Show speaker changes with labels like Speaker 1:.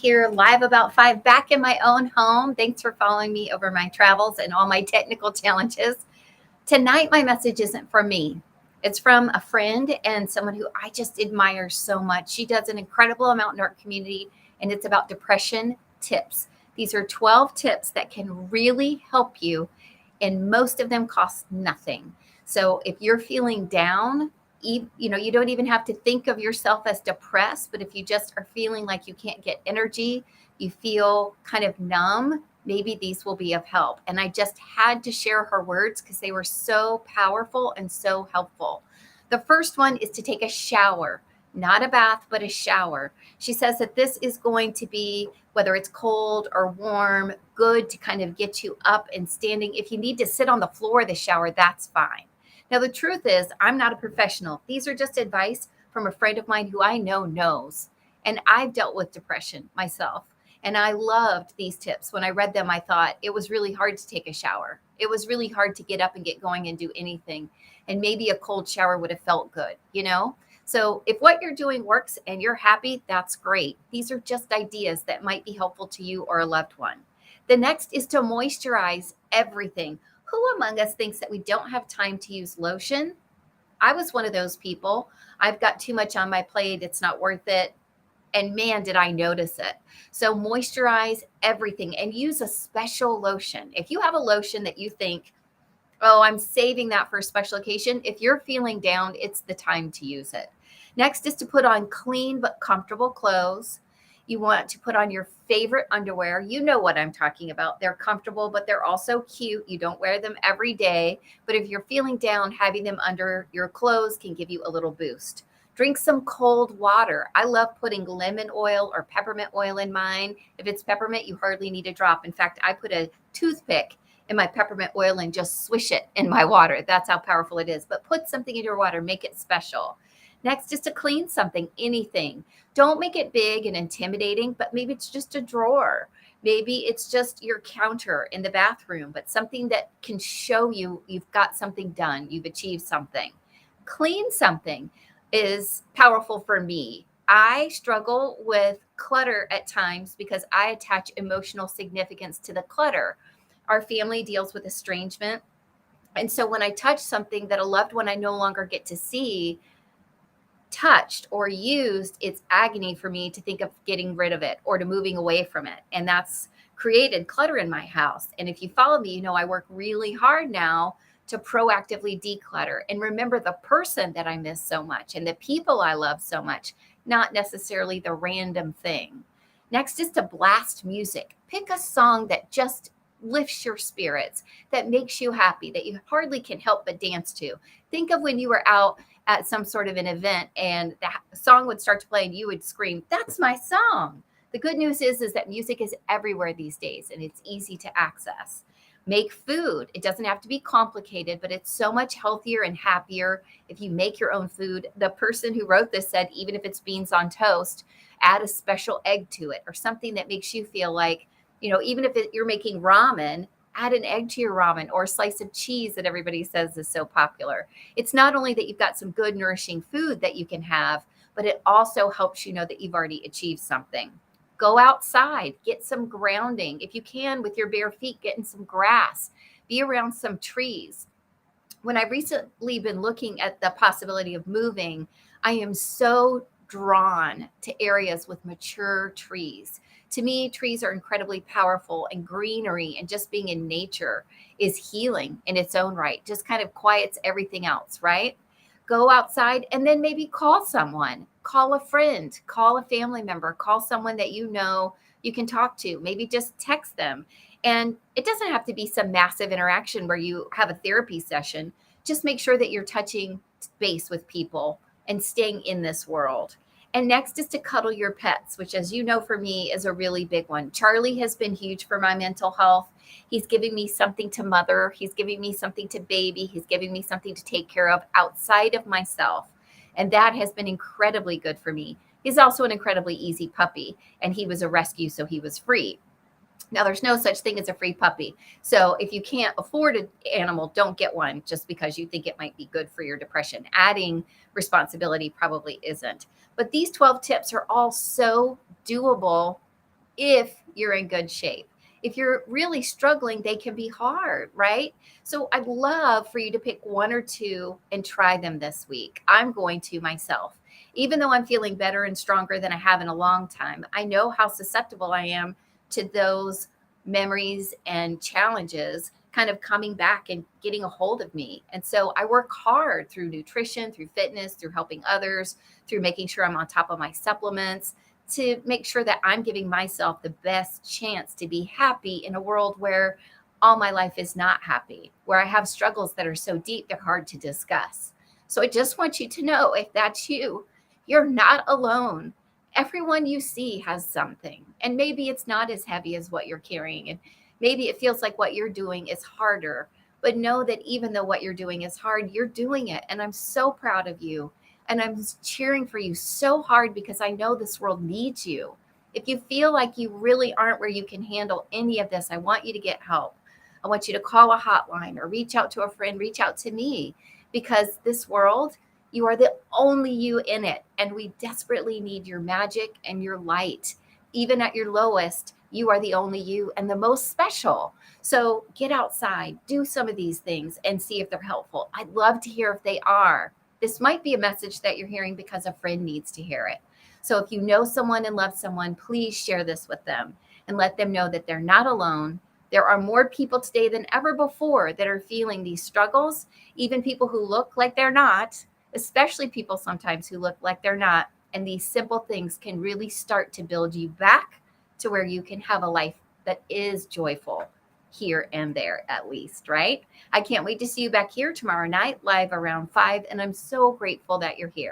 Speaker 1: Here live about 5 back in my own home. Thanks for following me over my travels and all my technical challenges. Tonight, my message isn't from me. It's from a friend and someone who I just admire so much. She does an incredible amount in our community, and it's about depression tips. These are 12 tips that can really help you, and most of them cost nothing. So if you're feeling down, you don't even have to think of yourself as depressed, but if you just are feeling like you can't get energy, you feel kind of numb, maybe these will be of help. And I just had to share her words because they were so powerful and so helpful. The first one is to take a shower, not a bath, but a shower. She says that this is going to be, whether it's cold or warm, good to kind of get you up and standing. If you need to sit on the floor of the shower, that's fine. Now, the truth is, I'm not a professional. These are just advice from a friend of mine who I know knows. And I've dealt with depression myself. And I loved these tips. When I read them, I thought it was really hard to take a shower. It was really hard to get up and get going and do anything. And maybe a cold shower would have felt good. So if what you're doing works and you're happy, that's great. These are just ideas that might be helpful to you or a loved one. The next is to moisturize everything. Who among us thinks that we don't have time to use lotion? I was one of those people. I've got too much on my plate. It's not worth it. And man, did I notice it. So moisturize everything and use a special lotion. If you have a lotion that you think, oh, I'm saving that for a special occasion, if you're feeling down, it's the time to use it. Next is to put on clean but comfortable clothes. You want to put on your favorite underwear. You know what I'm talking about. They're comfortable, but they're also cute. You don't wear them every day. But if you're feeling down, having them under your clothes can give you a little boost. Drink some cold water. I love putting lemon oil or peppermint oil in mine. If it's peppermint, you hardly need a drop. In fact, I put a toothpick in my peppermint oil and just swish it in my water. That's how powerful it is. But put something in your water, make it special. Next is to clean something, anything. Don't make it big and intimidating, but maybe it's just a drawer. Maybe it's just your counter in the bathroom, but something that can show you've got something done, you've achieved something. Clean something is powerful for me. I struggle with clutter at times because I attach emotional significance to the clutter. Our family deals with estrangement. And so when I touch something that a loved one I no longer get to see, touched or used, it's agony for me to think of getting rid of it or to moving away from it. And that's created clutter in my house. And if you follow me, you know I work really hard now to proactively declutter and remember the person that I miss so much and the people I love so much, not necessarily the random thing. Next is to blast music. Pick a song that just lifts your spirits, that makes you happy, that you hardly can help but dance to. Think of when you were out at some sort of an event and the song would start to play and you would scream, "That's my song." The good news is that music is everywhere these days and it's easy to access. Make food. It doesn't have to be complicated, but it's so much healthier and happier if you make your own food. The person who wrote this said, even if it's beans on toast, add a special egg to it or something that makes you feel like, even if you're making ramen, add an egg to your ramen or a slice of cheese that everybody says is so popular. It's not only that you've got some good nourishing food that you can have, but it also helps you know that you've already achieved something. Go outside, get some grounding. If you can, with your bare feet, get in some grass, be around some trees. When I recently been looking at the possibility of moving, I am so drawn to areas with mature trees. To me, trees are incredibly powerful, and greenery and just being in nature is healing in its own right. Just kind of quiets everything else, right? Go outside and then maybe call someone, call a friend, call a family member, call someone that you know you can talk to, maybe just text them. And it doesn't have to be some massive interaction where you have a therapy session. Just make sure that you're touching base with people and staying in this world. And next is to cuddle your pets, which, as you know, for me is a really big one. Charlie has been huge for my mental health. He's giving me something to mother. He's giving me something to baby. He's giving me something to take care of outside of myself. And that has been incredibly good for me. He's also an incredibly easy puppy, and he was a rescue, so he was free. Now, there's no such thing as a free puppy. So if you can't afford an animal, don't get one just because you think it might be good for your depression. Adding responsibility probably isn't. But these 12 tips are all so doable if you're in good shape. If you're really struggling, they can be hard, right? So I'd love for you to pick one or two and try them this week. I'm going to myself. Even though I'm feeling better and stronger than I have in a long time, I know how susceptible I am to those memories and challenges kind of coming back and getting a hold of me. And so I work hard through nutrition, through fitness, through helping others, through making sure I'm on top of my supplements to make sure that I'm giving myself the best chance to be happy in a world where all my life is not happy, where I have struggles that are so deep they're hard to discuss. So I just want you to know, if that's you, you're not alone. Everyone you see has something, and maybe it's not as heavy as what you're carrying, and maybe it feels like what you're doing is harder. But know that even though what you're doing is hard, you're doing it. And I'm so proud of you. And I'm cheering for you so hard because I know this world needs you. If you feel like you really aren't where you can handle any of this, I want you to get help. I want you to call a hotline or reach out to a friend, reach out to me, because this world, you are the only you in it. And we desperately need your magic and your light. Even at your lowest, you are the only you and the most special. So get outside, do some of these things and see if they're helpful. I'd love to hear if they are. This might be a message that you're hearing because a friend needs to hear it. So if you know someone and love someone, please share this with them and let them know that they're not alone. There are more people today than ever before that are feeling these struggles, even people who look like they're not, especially people sometimes who look like they're not. And these simple things can really start to build you back to where you can have a life that is joyful here and there, at least, right? I can't wait to see you back here tomorrow night, live around 5. And I'm so grateful that you're here.